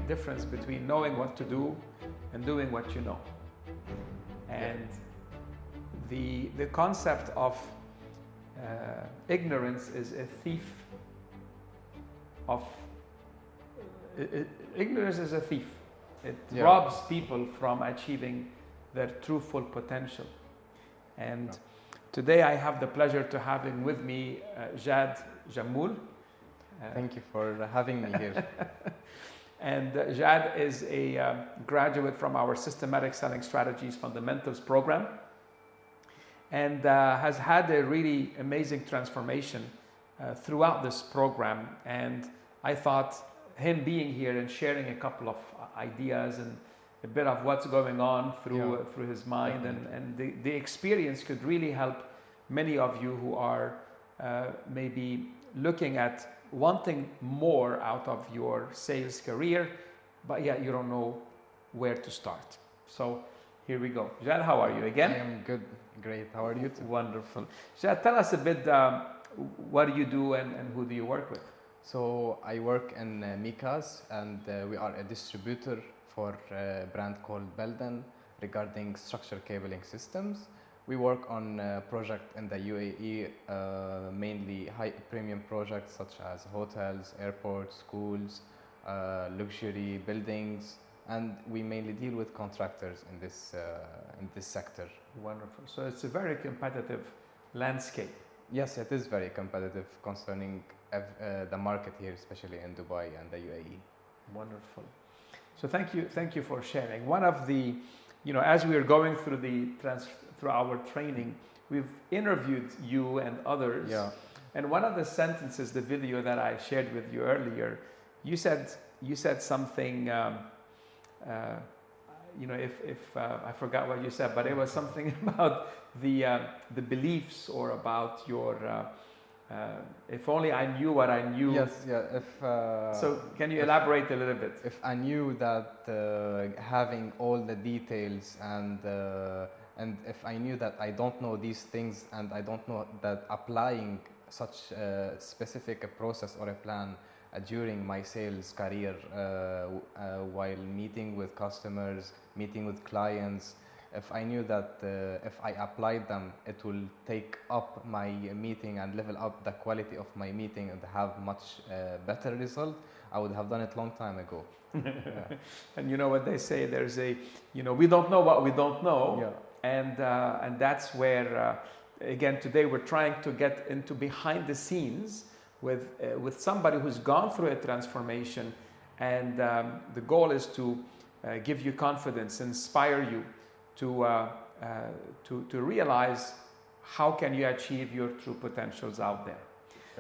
difference between knowing what to do and doing what you know. And the concept of ignorance is a thief of ignorance is a thief. It robs people from achieving their true full potential. And today I have the pleasure to having with me Jad Jammoul. Thank you for having me here. And Jad is a graduate from our Systematic Selling Strategies Fundamentals program, and has had a really amazing transformation throughout this program. And I thought him being here and sharing a couple of ideas and a bit of what's going on through his mind and the experience could really help many of you who are maybe looking at wanting more out of your sales career, but yet you don't know where to start. So here we go. Jad, how are you again? I am good, great. How are you too? Wonderful. Jad, tell us a bit, what do you do and who do you work with? So I work in Mikas, and we are a distributor for a brand called Belden regarding structured cabling systems. We work on projects in the UAE, mainly high premium projects such as hotels, airports, schools, luxury buildings, and we mainly deal with contractors in this sector. Wonderful. So it's a very competitive landscape. Yes, it is very competitive concerning the market here, especially in Dubai and the UAE. Wonderful. So thank you for sharing. One of the, as we are going through through our training, we've interviewed you and others. Yeah. And one of the sentences, the video that I shared with you earlier, you said something. If I forgot what you said, but it was something about the beliefs or about your. If only I knew what I knew. Yes, yeah. So can you elaborate a little bit? If I knew that having all the details and if I knew that I don't know these things and I don't know that applying such a specific process or a plan during my sales career while meeting with customers, meeting with clients, if I knew that if I applied them, it will take up my meeting and level up the quality of my meeting and have much better result, I would have done it long time ago. Yeah. And you know what they say, there's we don't know what we don't know. Yeah. And that's where, again, today we're trying to get into behind the scenes with somebody who's gone through a transformation, and the goal is to give you confidence, inspire you to realize how can you achieve your true potentials out there.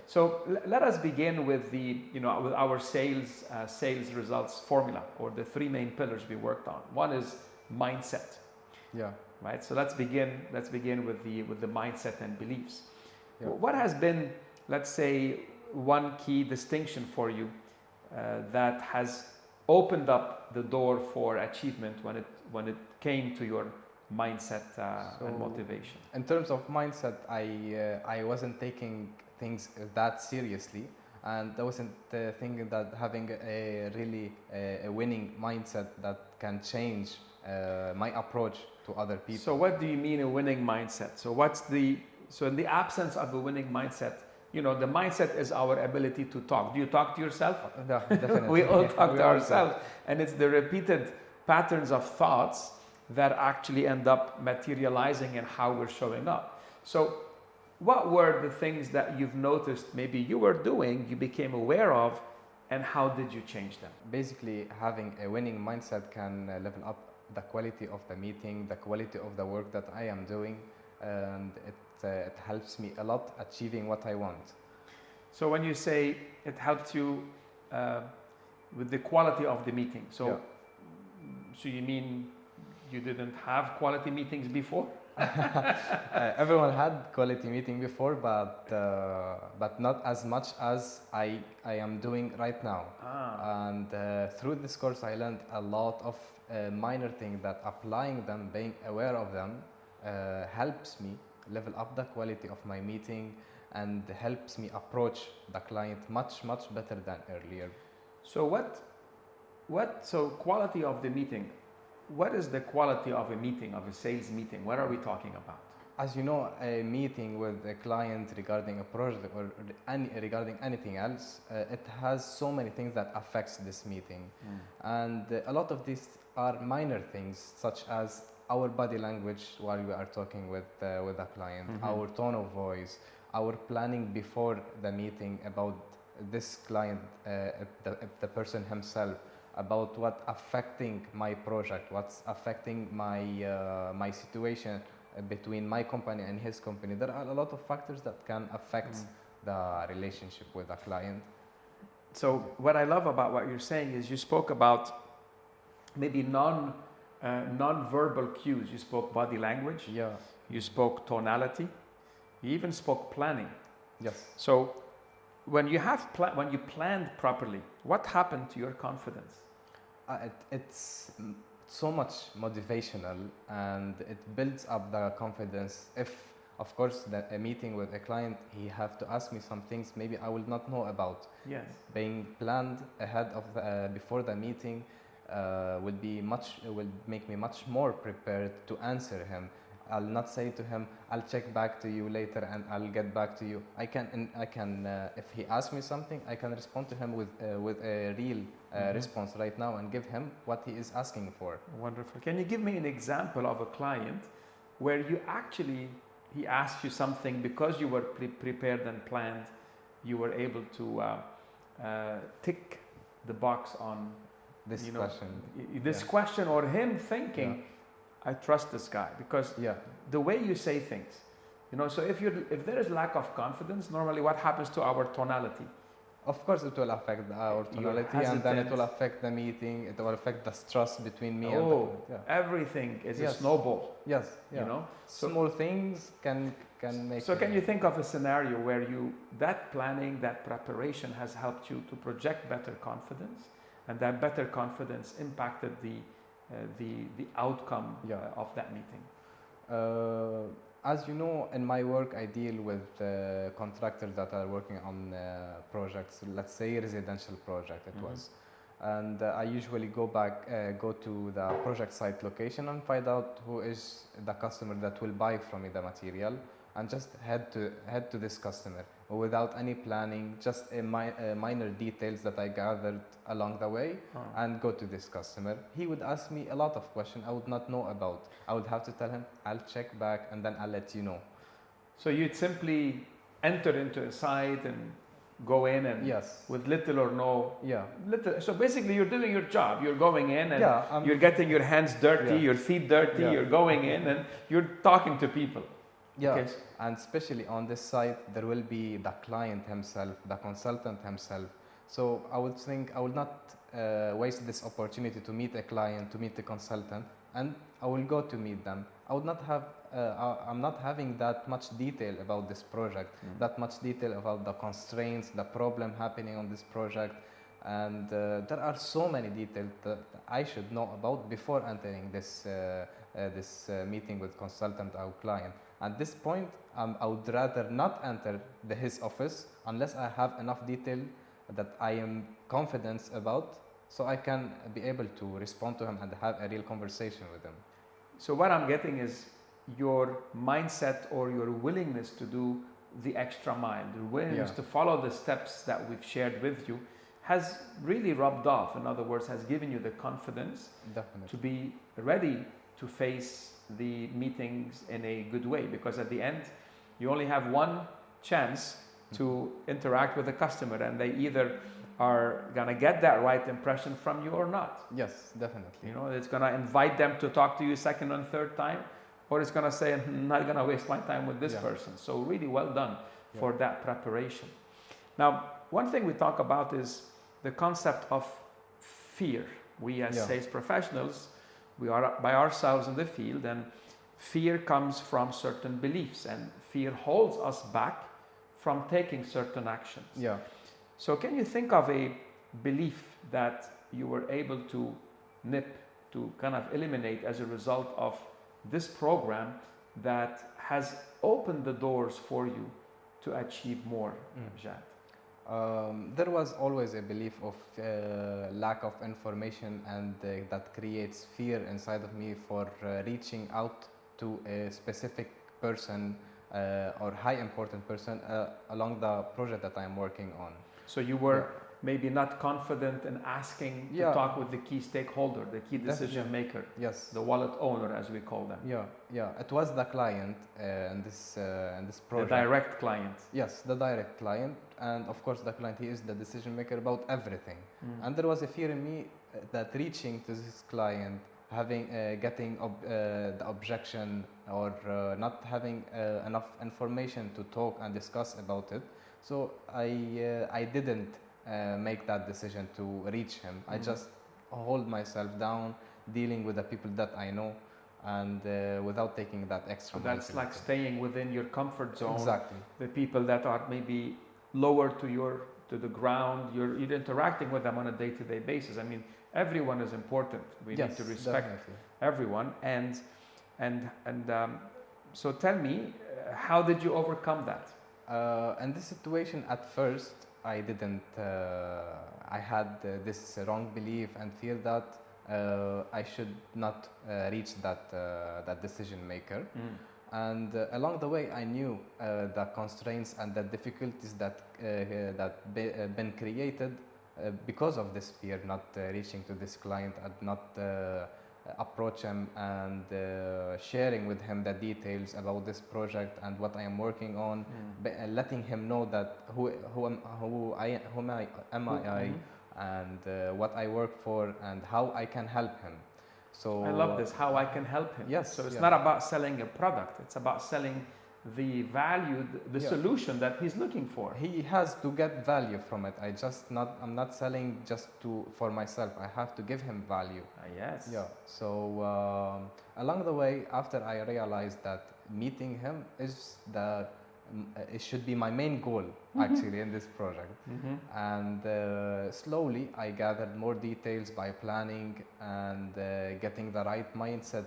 So let us begin with with our sales results formula, or the three main pillars we worked on. One is mindset. Yeah. Right. So let's begin with the mindset and beliefs. Yeah. What has been, let's say, one key distinction for you that has opened up the door for achievement when it came to your mindset and motivation? In terms of mindset, I wasn't taking things that seriously, and I wasn't thinking that having a really winning mindset that can change my approach to other people. So what do you mean a winning mindset? So in the absence of a winning mindset, the mindset is our ability to talk. Do you talk to yourself? Yeah, definitely. We all talk to ourselves, and it's the repeated patterns of thoughts that actually end up materializing in how we're showing up. So what were the things that you've noticed maybe you were doing, you became aware of, and how did you change them? Basically, having a winning mindset can level up the quality of the meeting, the quality of the work that I am doing, and it helps me a lot achieving what I want. So when you say it helped you with the quality of the meeting, so you mean you didn't have quality meetings before? Everyone had quality meeting before, but not as much as I am doing right now. And through this course, I learned a lot of minor things that applying them, being aware of them, helps me level up the quality of my meeting and helps me approach the client much better than earlier. So So quality of the meeting. What is the quality of a meeting, of a sales meeting? What are we talking about? As you know, a meeting with a client regarding a project or regarding anything else, it has so many things that affects this meeting. And a lot of these are minor things, such as our body language while we are talking with a client, our tone of voice, our planning before the meeting about this client, the person himself, about what affecting my project, what's affecting my situation between my company and his company. There are a lot of factors that can affect the relationship with a client. So what I love about what you're saying is you spoke about maybe non-verbal cues. You spoke body language. Yeah. You spoke tonality. You even spoke planning. Yes. So when you planned properly, what happened to your confidence? It's so much motivational, and it builds up the confidence. If, of course, a meeting with a client, he have to ask me some things maybe I will not know about. Yes. Being planned ahead of before the meeting will make me much more prepared to answer him. I'll not say to him, "I'll check back to you later and I'll get back to you." I can if he asks me something, I can respond to him with a real response right now and give him what he is asking for. Wonderful. Can you give me an example of a client where he asked you something because you were prepared and planned, you were able to tick the box on this question, or him thinking, I trust this guy, because the way you say things, so if there is lack of confidence, normally what happens to our tonality? Of course it will affect our tonality, and then it will affect the meeting, it will affect the trust between me and the client. Everything is a snowball. Yes. Small things can make. So can you think of a scenario where that planning, that preparation has helped you to project better confidence, and that better confidence impacted the outcome of that meeting? As you know, in my work, I deal with contractors that are working on projects, let's say residential project it was. And I usually go to the project site location and find out who is the customer that will buy from me the material, and just head to this customer without any planning, just minor details that I gathered along the way, and go to this customer. He would ask me a lot of questions I would not know about. I would have to tell him, I'll check back and then I'll let you know. So you'd simply enter into a site and go in and with little or no. So basically you're doing your job. You're going in and you're getting your hands dirty, your feet dirty, you're going in and you're talking to people. Okay. And especially on this site, there will be the client himself, the consultant himself. So I would think I will not waste this opportunity to meet a client, to meet a consultant, and I will go to meet them. I would not have, I'm not having that much detail about this project, that much detail about the constraints, the problem happening on this project. And there are so many details that I should know about before entering this meeting with consultant or client. At this point, I would rather not enter his office unless I have enough detail that I am confident about, so I can be able to respond to him and have a real conversation with him. So what I'm getting is your mindset or your willingness to do the extra mile, the willingness to follow the steps that we've shared with you has really rubbed off. In other words, has given you the confidence to be ready to face the meetings in a good way, because at the end you only have one chance to interact with the customer, and they either are gonna get that right impression from you or not. Yes, definitely. It's gonna invite them to talk to you second and third time, or it's gonna say, I'm not gonna waste my time with this person. So really well done for that preparation. Now, one thing we talk about is the concept of fear. We as sales professionals, we are by ourselves in the field, and fear comes from certain beliefs, and fear holds us back from taking certain actions. So can you think of a belief that you were able to to kind of eliminate as a result of this program that has opened the doors for you to achieve more, Jad? There was always a belief of lack of information, and that creates fear inside of me for reaching out to a specific person or high important person along the project that I'm working on. So you were maybe not confident in asking to talk with the key stakeholder, the key decision maker, the wallet owner, as we call them. It was the client in this project. The direct client. Yes, the direct client, and of course the client, he is the decision maker about everything. And there was a fear in me that reaching to this client, getting the objection, or not having enough information to talk and discuss about it. So I didn't make that decision to reach him. I just hold myself down, dealing with the people that I know, and without taking that extra. So that's like staying within your comfort zone. Exactly. The people that are maybe lower to the ground, you're interacting with them on a day-to-day basis. I mean, everyone is important. We need to respect everyone. And so tell me, how did you overcome that? In this situation, at first, I didn't. I had this wrong belief and fear that I should not reach that decision maker. And along the way, I knew the constraints and the difficulties that been created because of this fear, not reaching to this client and not approach him and sharing with him the details about this project and what I am working on, letting him know that who am I, and what I work for and how I can help him. So I love this, how I can help him. Yes. So it's not about selling a product, it's about selling the value, the solution that he's looking for. He has to get value from it. I'm not selling just for myself. I have to give him value. Yes. Yeah. So along the way, after I realized that meeting him it should be my main goal actually in this project. And slowly I gathered more details by planning and getting the right mindset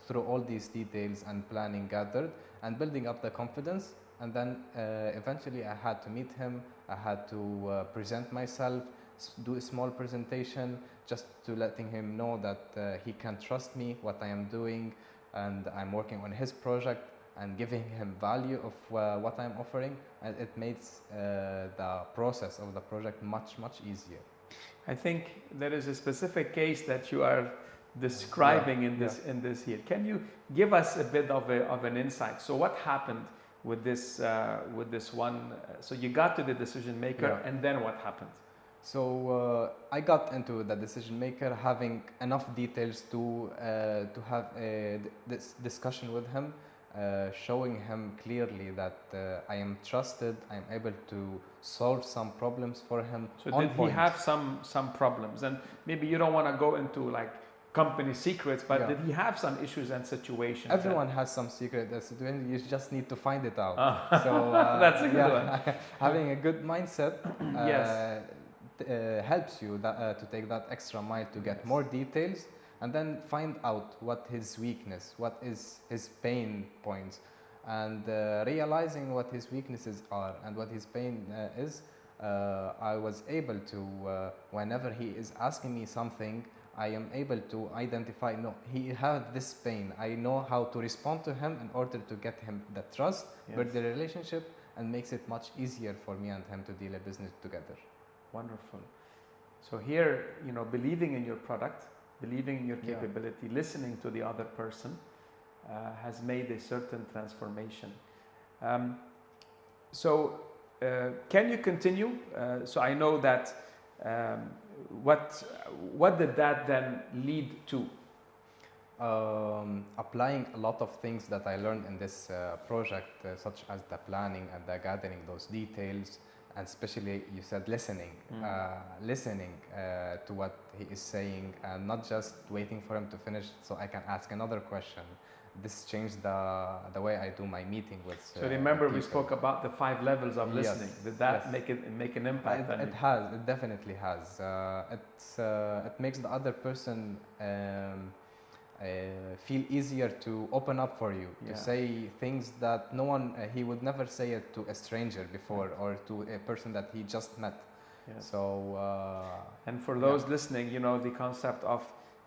through all these details and planning gathered and building up the confidence. And then eventually I had to meet him. I had to present myself, do a small presentation, just to letting him know that he can trust me, what I am doing, and I'm working on his project, and giving him value of what I'm offering, and it makes the process of the project much easier. I think there is a specific case that you are describing in this here. Can you give us a bit of an insight? So what happened with this one? So you got to the decision maker, and then what happened? So I got into the decision maker, having enough details to have this discussion with him. Showing him clearly that I am trusted, I am able to solve some problems for him. So did he have some problems? And maybe you don't want to go into like company secrets, but did he have some issues and situations? Everyone has some secret situation, you just need to find it out. So that's a good one. Having a good mindset helps you to take that extra mile to get more details, and then find out what his weakness, what is his pain points, and realizing what his weaknesses are and what his pain is. I was able to, whenever he is asking me something, I am able to identify, no, he has this pain. I know how to respond to him in order to get him the trust, build the relationship, and makes it much easier for me and him to deal a business together. Wonderful. So here, believing in your product, believing in your capability, listening to the other person has made a certain transformation. So can you continue? So I know that what did that then lead to? Applying a lot of things that I learned in this project, such as the planning and the gathering those details, and especially you said listening, listening to what he is saying, and not just waiting for him to finish so I can ask another question. This changed the way I do my meeting with. So remember, we spoke about the 5 levels of listening. Did that make an impact? It has. It definitely has. It makes the other person feel easier to open up for you, Yeah. to say things that no one, he would never say it to a stranger before, or to a person that he just met. Yes. So, and for those listening, you know, the concept of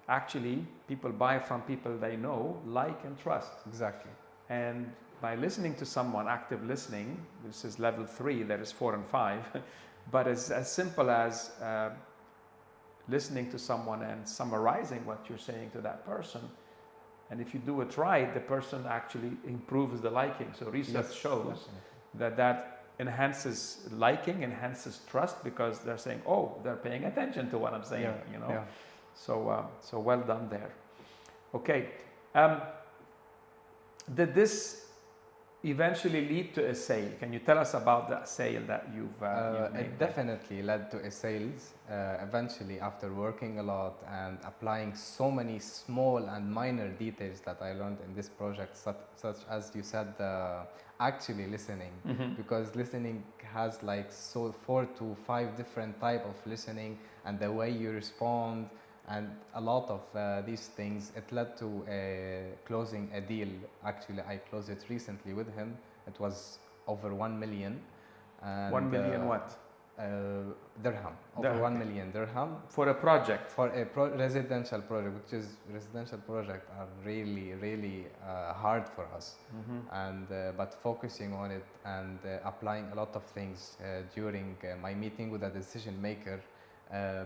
actually people buy from people they know, like, and trust. exactly. And by listening to someone, active listening, this is level 3, there is 4 and 5, but it's as simple as listening to someone and summarizing what you're saying to that person. And if you do it right, the person actually improves the liking. So research shows that enhances liking, enhances trust, because they're saying, oh, they're paying attention to what I'm saying, you know. So well done there. Okay. Did this eventually lead to a sale? Can you tell us about that sale that you've made? It definitely led to a sales eventually, after working a lot and applying so many small and minor details that I learned in this project, such as you said, actually listening, because listening has like 4 to 5 different type of listening, and the way you respond and a lot of these things, it led to closing a deal. Actually, I closed it recently with him. It was over 1 million. And 1 million what? Dirham. Over 1 million dirham. For a project? For a residential project, which is residential projects are really, really hard for us. And but focusing on it and applying a lot of things during my meeting with a decision maker,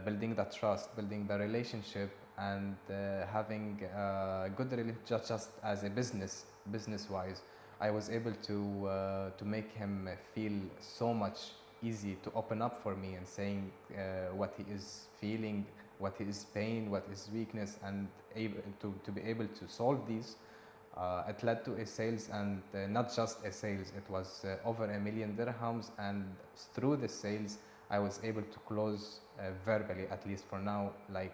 building the trust, building the relationship, and having good relationship just as a business-wise, I was able to make him feel so much easy to open up for me and saying what he is feeling, what his pain, what his weakness, and able to be able to solve these. It led to a sales, and not just a sales, it was over 1 million dirhams, and through the sales I was able to close verbally, at least for now, like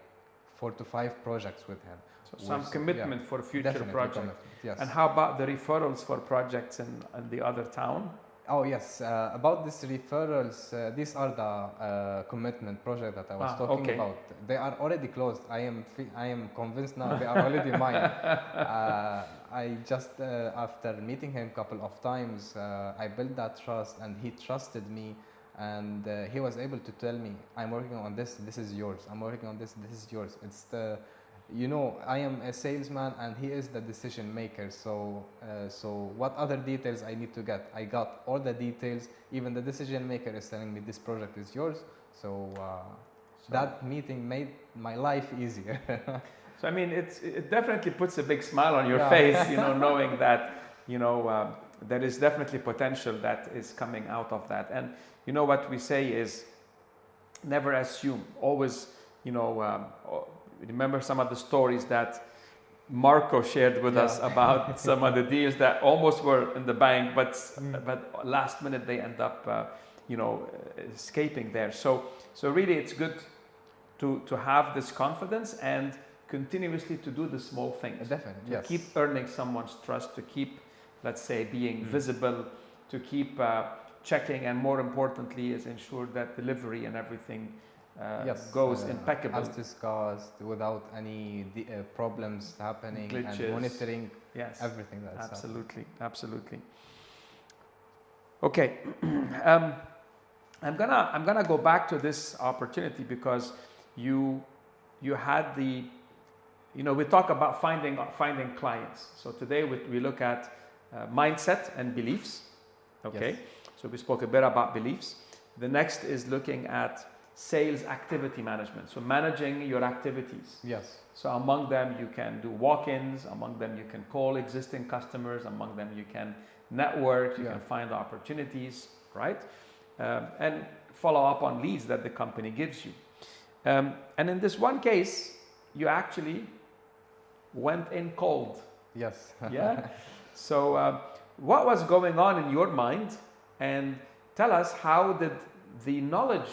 4 to 5 projects with him. So some commitment for future projects. Yes. And how about the referrals for projects in the other town? Oh yes, about these referrals, these are the commitment project that I was talking about. They are already closed. I am convinced now they are already mine. I just after meeting him a couple of times, I built that trust, and he trusted me. And he was able to tell me, I'm working on this, this is yours. I'm working on this, this is yours. It's the, you know, I am a salesman and he is the decision maker. So, so what other details I need to get? I got all the details. Even the decision maker is telling me this project is yours. So, that meeting made my life easier. So I mean, it definitely puts a big smile on your face, you know, knowing that, you know, there is definitely potential that is coming out of that. And you know what we say is never assume. Always, you know, remember some of the stories that Marco shared with us about some of the deals that almost were in the bank, but last minute they end up, you know, escaping there. So really, it's good to have this confidence and continuously to do the small things. Definitely, to keep earning someone's trust, to keep, let's say, being visible, to keep checking, and more importantly is ensure that delivery and everything goes impeccable. As discussed, without any problems happening, glitches, and monitoring everything that's happening. Absolutely. Okay, I'm gonna go back to this opportunity because you had the, you know, we talk about finding clients. So today we look at mindset and beliefs. Okay, so we spoke a bit about beliefs. The next is looking at sales activity management. So managing your activities. Yes. So among them you can do walk-ins, among them you can call existing customers, among them you can network, you can find opportunities, right? And follow up on leads that the company gives you. And in this one case, you actually went in cold. Yes. Yeah. So what was going on in your mind? And tell us, how did the knowledge,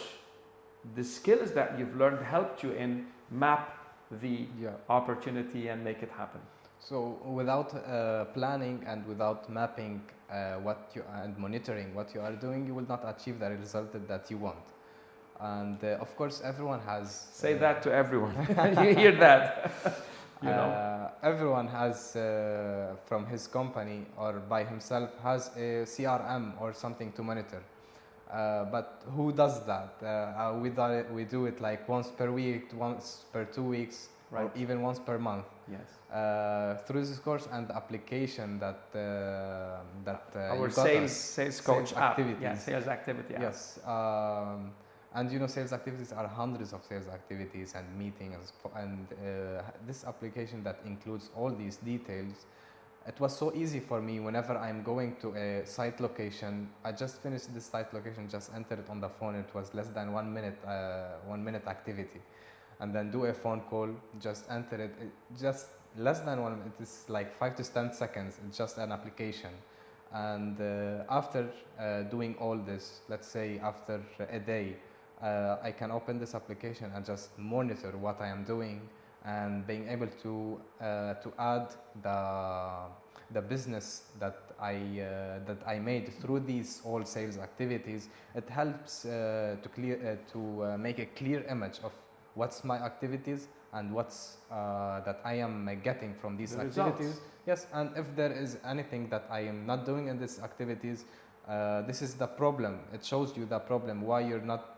the skills that you've learned helped you in map the opportunity and make it happen? So without planning and without mapping and monitoring what you are doing, you will not achieve the result that you want. And of course, everyone has... Say that to everyone. You hear that? You know, everyone has from his company or by himself has a CRM or something to monitor. But who does that? We do it like once per week, once per 2 weeks, right. or even once per month. Yes. Through this course and the application that our you got us, sales coach sales app. activities. Yeah, sales activity app. Yes. And you know, sales activities are hundreds of sales activities and meetings, and this application that includes all these details. It was so easy for me whenever I'm going to a site location. I just finished this site location, just enter it on the phone. It was less than 1 minute, 1 minute activity. And then do a phone call, just enter it. Just less than 1 minute, it's like 5 to 10 seconds. It's just an application. And after doing all this, let's say after a day, I can open this application and just monitor what I am doing, and being able to add the business that I made through these all sales activities. It helps to make a clear image of what's my activities and what's that I am getting from these activities. Results. Yes, and if there is anything that I am not doing in these activities, this is the problem. It shows you the problem why you're not.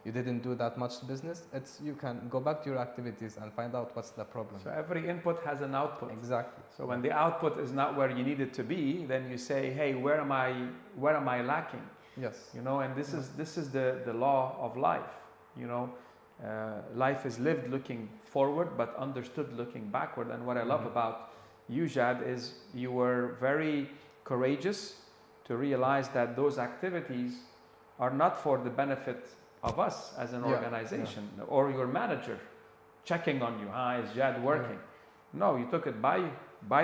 You didn't do that much business. You can go back to your activities and find out what's the problem. So every input has an output. Exactly. So when the output is not where you need it to be, then you say, hey, where am I lacking? Yes. You know, and this is the law of life. You know, life is lived looking forward, but understood looking backward. And what I love about you, Jad, is you were very courageous to realize that those activities are not for the benefit of us as an organization or your manager checking on you. Is Jad working? No, you took it by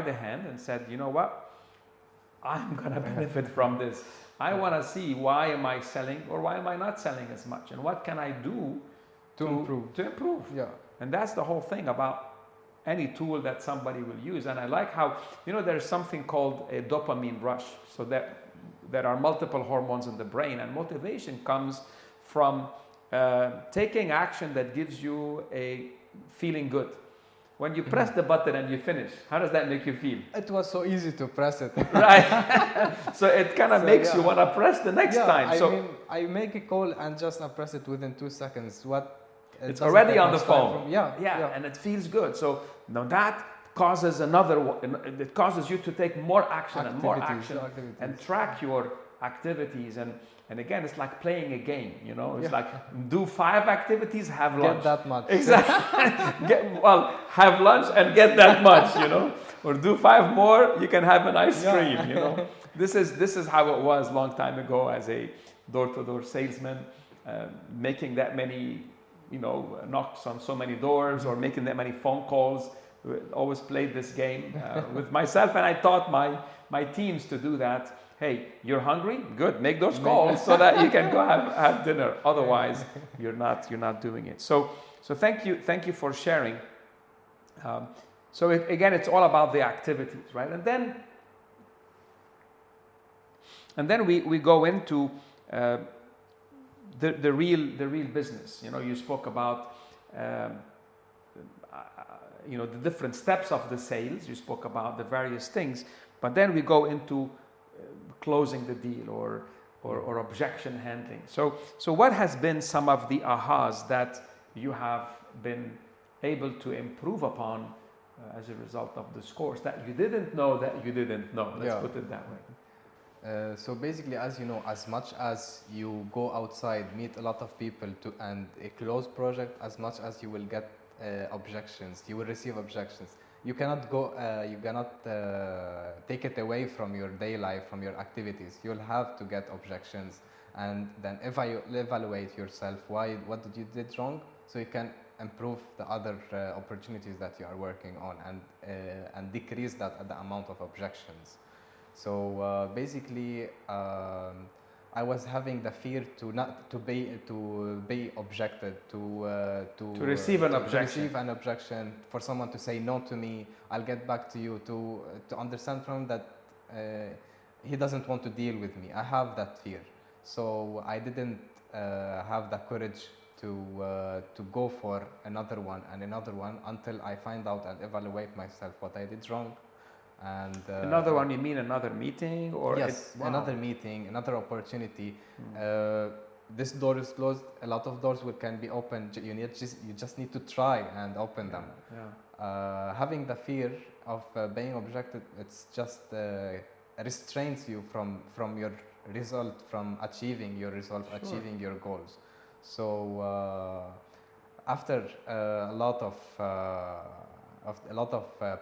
the hand and said, you know what? I'm going to benefit from this. I want to see why am I selling or why am I not selling as much, and what can I do to improve. Yeah. And that's the whole thing about any tool that somebody will use. And I like how, you know, there's something called a dopamine rush. So that there are multiple hormones in the brain, and motivation comes from taking action that gives you a feeling good. When you press the button and you finish, how does that make you feel? It was so easy to press it. Right. So it kind of makes you want to press the next time. I mean, I make a call and just press it within 2 seconds. It's already on the phone. And it feels good. So now that causes it causes you to take more action and more action and track your activities. And again, it's like playing a game, you know. It's like do 5 activities, have lunch. Get that much. Exactly. Have lunch and get that much, you know. Or do 5 more, you can have an ice cream, you know. This is how it was long time ago as a door-to-door salesman, making that many, you know, knocks on so many doors or making that many phone calls. Always played this game with myself, and I taught my teams to do that. Hey, you're hungry? Good, make those calls so that you can go have dinner. Otherwise, you're not doing it. So thank you for sharing. So again, it's all about the activities, right? And then we go into the real business. You know, you spoke about you know, the different steps of the sales. You spoke about the various things, but then we go into closing the deal or objection handling. So what has been some of the ahas that you have been able to improve upon as a result of this course that you didn't know? Let's put it that way. So basically, as you know, as much as you go outside, meet a lot of people and a closed project, as much as you will get objections, you will receive objections. You cannot take it away from your day life, from your activities. You'll have to get objections, and then evaluate yourself. What did you did wrong, so you can improve the other opportunities that you are working on, and decrease the amount of objections. So basically, I was having the fear to be objected, to receive an objection, for someone to say no to me. I'll get back to you, to understand from that he doesn't want to deal with me. I have that fear, so I didn't have the courage to go for another one and another one until I find out and evaluate myself what I did wrong. And another one, you mean another meeting or yes, wow. another meeting, another opportunity. This door is closed. A lot of doors can be opened. You just need to try and open them. Having the fear of being objected, it's just restrains you from your result, from achieving your result, Sure. achieving your goals. So after a lot of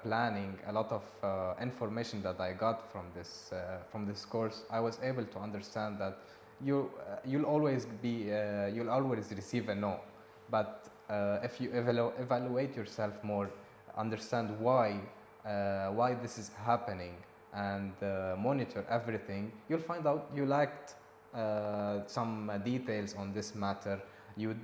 planning, a lot of information that I got from this course, I was able to understand that you'll always receive a no, but if you evaluate yourself more, understand why this is happening, and monitor everything, you'll find out you lacked some details on this matter. You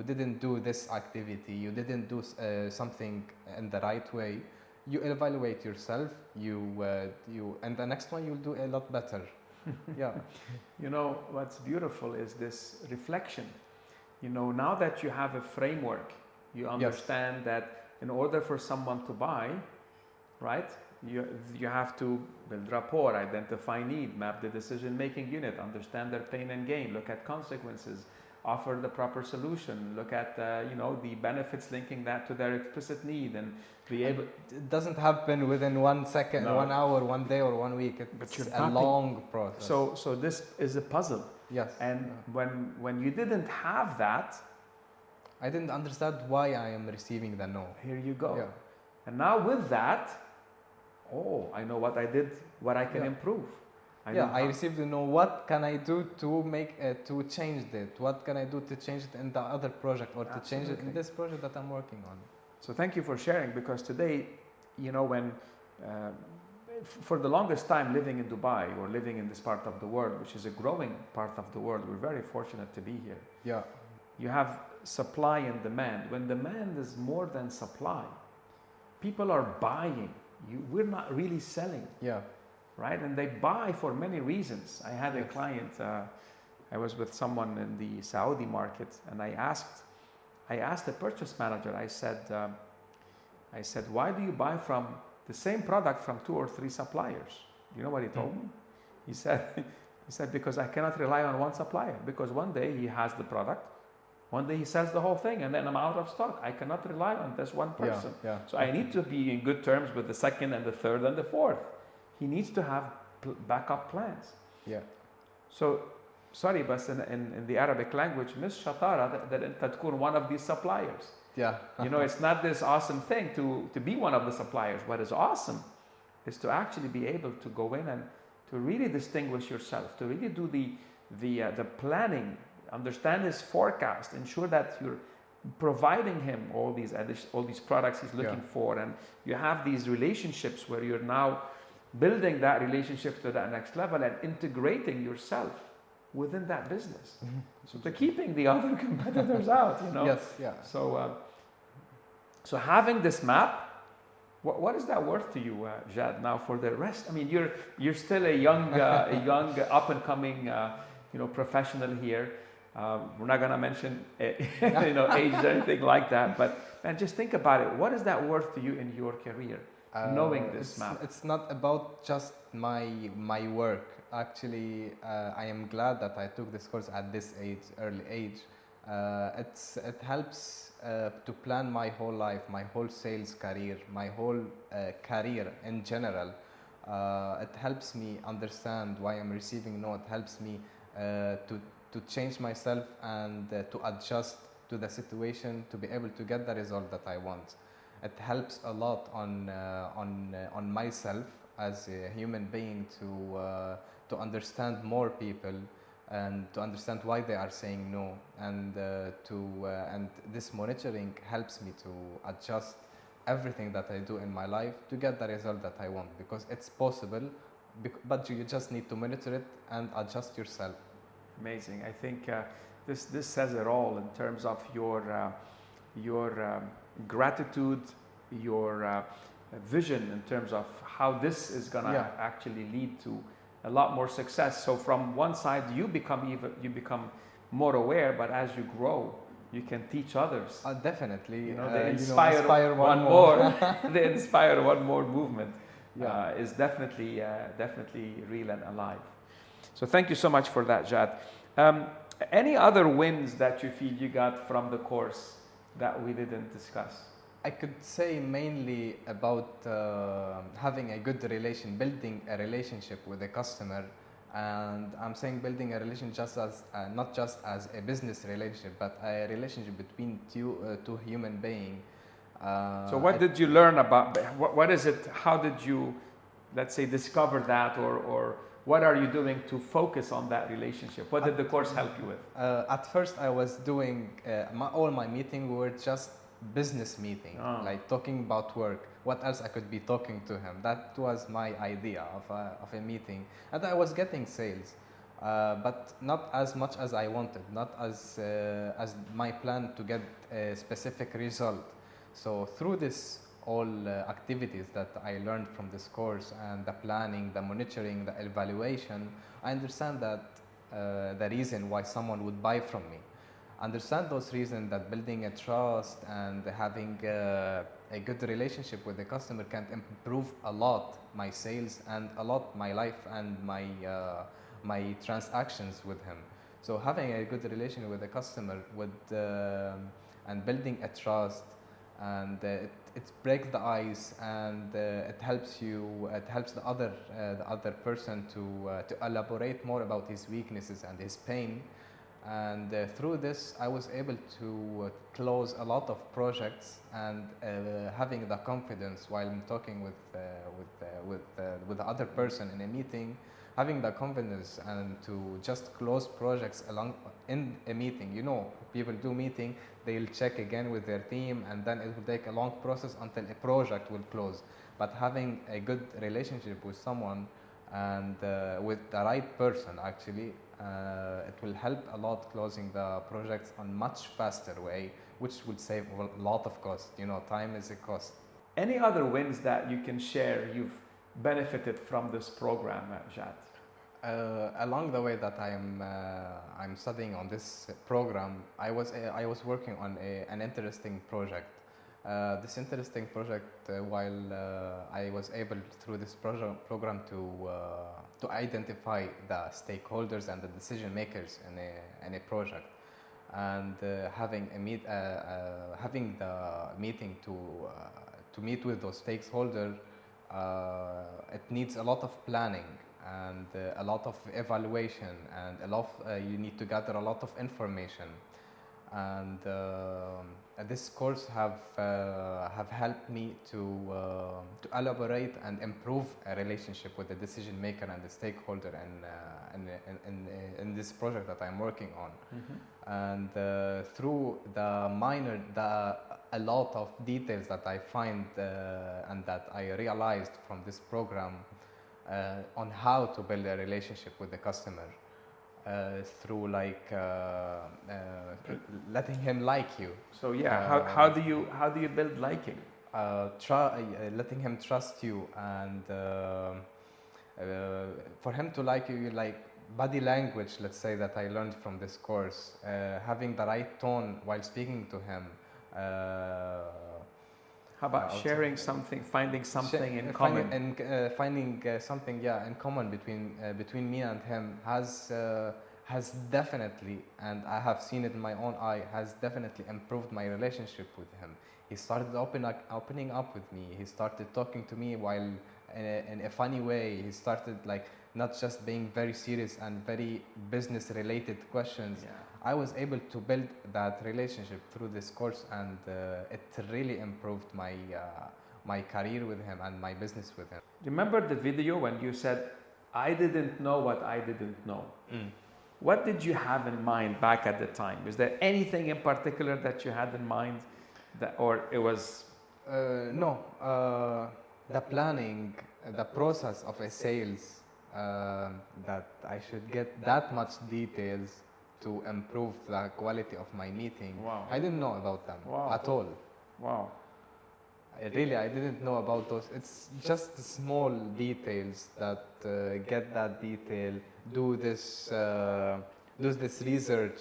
didn't do this activity, you didn't do something in the right way. You evaluate yourself, and the next one you'll do a lot better. Yeah. You know, what's beautiful is this reflection. You know, now that you have a framework, you understand Yes. that in order for someone to buy, right, you have to build rapport, identify need, map the decision-making unit, understand their pain and gain, look at consequences, offer the proper solution, look at the benefits linking that to their explicit need, and be able. It doesn't happen within 1 second, No. 1 hour, 1 day, or 1 week. But It's you're a tapping. long process. So this is a puzzle, yes. and when you didn't have that, I didn't understand why I am receiving the no. here you go. Yeah. And now with that, I know what I did, what I can Yeah. improve. I received the no. What can I do to make to change it? What can I do to change it in the other project, or to change it in Absolutely. this project that I'm working on? So thank you for sharing, because today, when for the longest time living in Dubai or living in this part of the world, which is a growing part of the world, we're very fortunate to be here. Yeah. You have supply and demand. When demand is more than supply, people are buying. We're not really selling. Yeah. Right? And they buy for many reasons. I had a Yes. client, I was with someone in the Saudi market, and I asked the purchase manager, I said, why do you buy from the same product from 2 or 3 suppliers? You know what he told me? He said, because I cannot rely on one supplier, because one day he has the product, one day he sells the whole thing, and then I'm out of stock. I cannot rely on this one person. Yeah. So I need to be in good terms with the second and the third and the fourth. He needs to have backup plans. Yeah. So, sorry, but in the Arabic language, مش شطارة that أنت تكون one of these suppliers. Yeah. It's not this awesome thing to be one of the suppliers. What is awesome is to actually be able to go in and to really distinguish yourself, to really do the planning, understand his forecast, ensure that you're providing him all these products he's looking for, and you have these relationships where you're now building that relationship to that next level and integrating yourself within that business. So to keeping the other competitors out, Yes. Yeah. So having this map, what is that worth to you, Jad? Now for the rest, I mean, you're still a young up and coming, professional here. We're not gonna mention, age or anything like that. But man, just think about it. What is that worth to you in your career? Knowing this map. It's not about just my work. Actually, I am glad that I took this course at this early age. It helps to plan my whole life, my whole sales career, my whole career in general. It helps me understand why I'm receiving no. It helps me to change myself and to adjust to the situation to be able to get the result that I want. It helps a lot on myself as a human being to understand more people and to understand why they are saying no, and and this monitoring helps me to adjust everything that I do in my life to get the result that I want, because it's possible, but you just need to monitor it and adjust yourself. Amazing. I think this says it all in terms of your gratitude, your vision in terms of how this is going to actually lead to a lot more success. So from one side, you become more aware, but as you grow, you can teach others. Definitely. You know, they inspire one more. They inspire one more movement. Is definitely real and alive. So thank you so much for that, Jad. Any other wins that you feel you got from the course that we didn't discuss? I could say mainly about having a good relation, building a relationship with a customer. And I'm saying building a relationship just as not just as a business relationship, but a relationship between two human beings. So what did you learn about, what is it, how did you, let's say, discover that, or what are you doing to focus on that relationship? What did the course help you with? At first I was doing, all my meetings were just business meeting, like talking about work. What else I could be talking to him? That was my idea of a meeting. And I was getting sales, but not as much as I wanted, not as my plan to get a specific result. So through this all activities that I learned from this course, and the planning, the monitoring, the evaluation, I understand that the reason why someone would buy from me. Understand those reasons, that building a trust and having a good relationship with the customer can improve a lot my sales and a lot my life and my transactions with him. So having a good relation with the customer and building a trust, and it breaks the ice, and it helps the other person to elaborate more about his weaknesses and his pain. And through this I was able to close a lot of projects, and having the confidence while I'm talking with the other person in a meeting, having the confidence and to just close projects along in a meeting. You know, people do meeting, they'll check again with their team, and then it will take a long process until a project will close. But having a good relationship with someone, and with the right person actually, it will help a lot closing the projects on much faster way, which would save a lot of cost. You know, time is a cost. Any other wins that you can share you've benefited from this program, Jad? Along the way that I'm studying on this program, I was working on an interesting project. This interesting project, while I was able through this program to identify the stakeholders and the decision makers in a project, and having the meeting to meet with those stakeholders, it needs a lot of planning and a lot of evaluation, and you need to gather a lot of information. And this course have helped me to elaborate and improve a relationship with the decision maker and the stakeholder in this project that I'm working on. Mm-hmm. And through a lot of details that I find and that I realized from this program on how to build a relationship with the customer. Through letting him like you. So yeah, how do you build liking? Letting him trust you, and for him to like you, like body language. Let's say that I learned from this course, having the right tone while speaking to him. How about sharing something, finding something in common? Finding something, in common between me and him has definitely, and I have seen it in my own eye, has definitely improved my relationship with him. He started opening up with me. He started talking to me while in a funny way. He started not just being very serious and very business related questions. Yeah. I was able to build that relationship through this course, and it really improved my career with him and my business with him. Remember the video when you said, "I didn't know what I didn't know"? What did you have in mind back at the time? Was there anything in particular that you had in mind, or it was? No, the planning, the process of a sales, that I should get that much details to improve the quality of my meeting. Wow. I didn't know about them at all. Wow. I didn't know about those. It's just small details that get that detail. Do this research.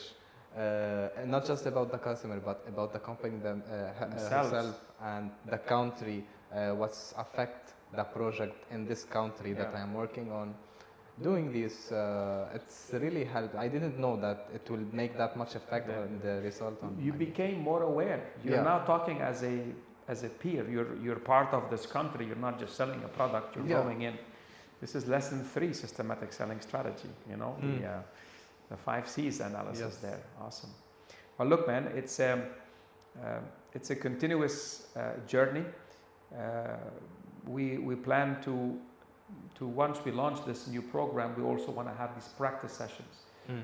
not just about the customer, but about the company Themselves. herself and the country, what's affect the project in this country that Yeah. I am working on. Doing this, it's really helped. I didn't know that it will make that much effect on the result. You became more aware. You're now talking as a peer. You're part of this country. You're not just selling a product. You're going in. This is lesson 3, systematic selling strategy. You know, the 5 C's analysis there. Awesome. Well, look, man, it's a continuous journey. We plan to once we launch this new program, we also want to have these practice sessions.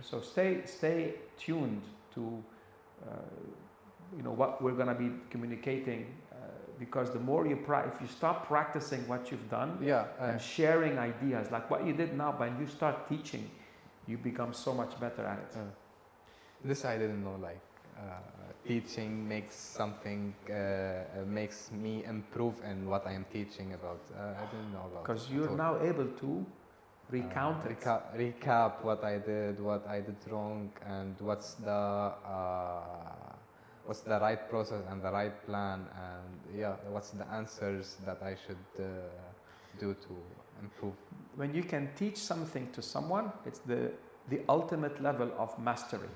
So stay tuned to what we're going to be communicating, because the more if you start practicing what you've done and sharing ideas like what you did now, when you start teaching, you become so much better at it. This I didn't know, like teaching makes something, makes me improve in what I am teaching about. I didn't know about. Because you're now able to recount recap what I did wrong, and what's the right process and the right plan, and what's the answers that I should do to improve. When you can teach something to someone, it's the ultimate level of mastery.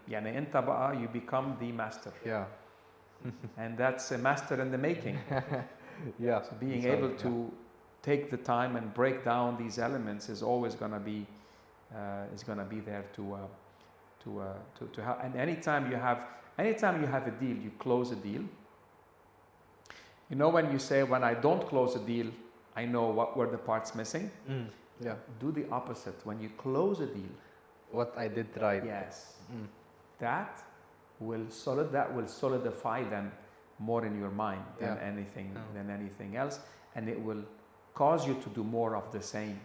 يعني انت بقى you become the master. And that's a master in the making. So being able to take the time and break down these elements is always going to be there to help. And anytime you have a deal, you close a deal. You know, when you say, when I don't close a deal, I know what were the parts missing. Do the opposite. When you close a deal, what I did right. Yes. That will solidify them more in your mind than anything else, and it will cause you to do more of the same.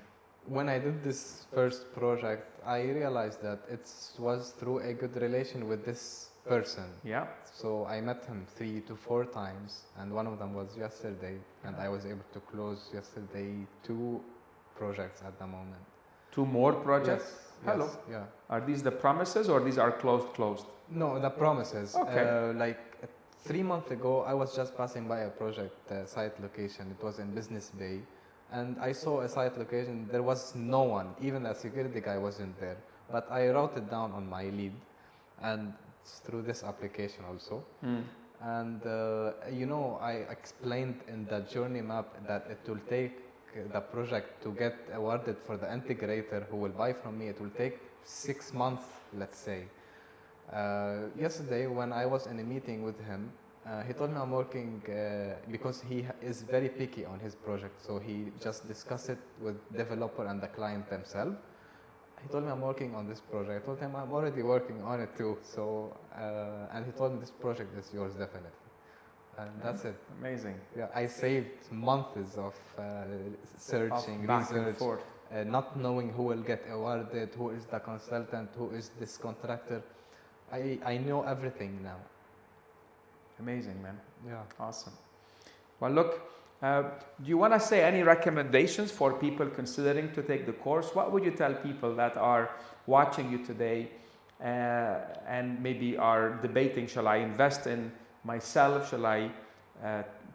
When I did this first project, I realized that it was through a good relation with this person. So I met him 3 to 4 times, and one of them was yesterday, and I was able to close yesterday 2 projects at the moment. 2 more projects? Hello. Are these the promises, or these are closed? No, the promises. Okay. Like 3 months ago, I was just passing by a project site location. It was in Business Bay, and I saw a site location. There was no one, even the security guy wasn't there. But I wrote it down on my lead, and it's through this application also. And I explained in the journey map that it will take the project to get awarded for the integrator who will buy from me. It will take 6 months, let's say. Yesterday, when I was in a meeting with him, he told me I'm working because he is very picky on his project. So he just discussed it with developer and the client themselves. He told me I'm working on this project. I told him I'm already working on it too. So and he told me this project is yours definitely. And that's it. Amazing. I saved months of searching, research, not knowing who will get awarded, who is the consultant, who is this contractor. I know everything now. Amazing, man. Awesome. Well, look, do you want to say any recommendations for people considering to take the course? What would you tell people that are watching you today and maybe are debating, shall I invest in myself? Shall I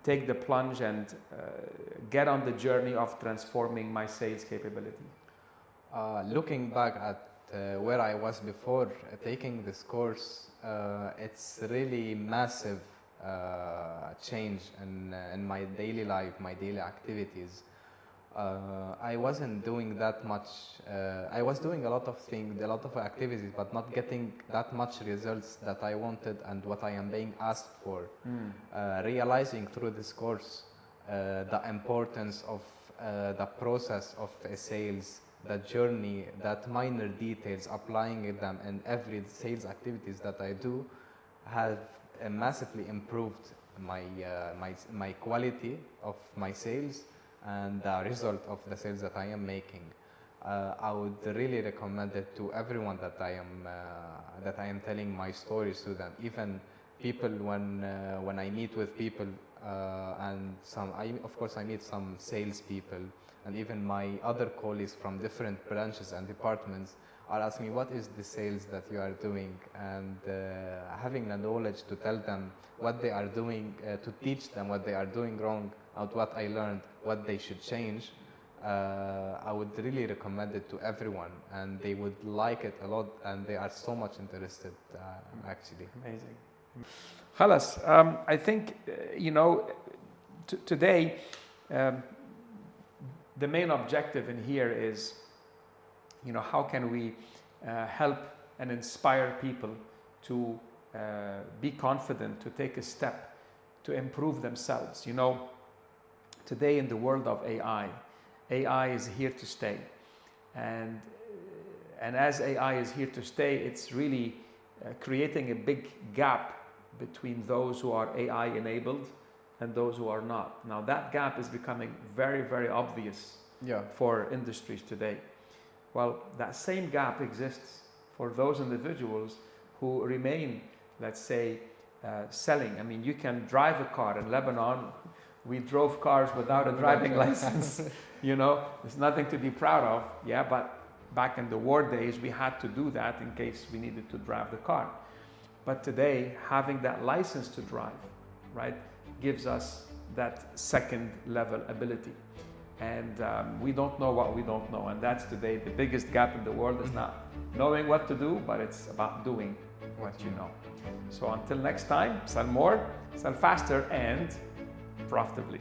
take the plunge and get on the journey of transforming my sales capability? Looking back at where I was before taking this course, it's really massive change in my daily life, my daily activities. I wasn't doing that much. I was doing a lot of things, a lot of activities, but not getting that much results that I wanted and what I am being asked for. Realizing through this course the importance of the process of sales, the journey, that minor details, applying them in every sales activities that I do, have massively improved my quality of my sales and the result of the sales that I am making. I would really recommend it to everyone that I am telling my stories to them. Even people, when I meet with people, and of course, I meet some salespeople, and even my other colleagues from different branches and departments are asking me, what is the sales that you are doing? And having the knowledge to tell them what they are doing, to teach them what they are doing wrong, and what I learned, what they should change, I would really recommend it to everyone, and they would like it a lot, and they are so much interested, actually. Amazing. Khalas, I think, today, the main objective in here is, how can we help and inspire people to be confident, to take a step, to improve themselves. Today in the world of AI is here to stay. And as AI is here to stay, it's really creating a big gap between those who are AI enabled and those who are not. Now that gap is becoming very, very obvious for industries today. Well, that same gap exists for those individuals who remain, let's say, selling. I mean, you can drive a car in Lebanon. We drove cars without a driving license. There's nothing to be proud of. Yeah, but back in the war days, we had to do that in case we needed to drive the car. But today, having that license to drive, right, gives us that second level ability. And we don't know what we don't know. And that's today the biggest gap in the world, is not knowing what to do, but it's about doing what you know. So until next time, sell more, sell faster, and profitably.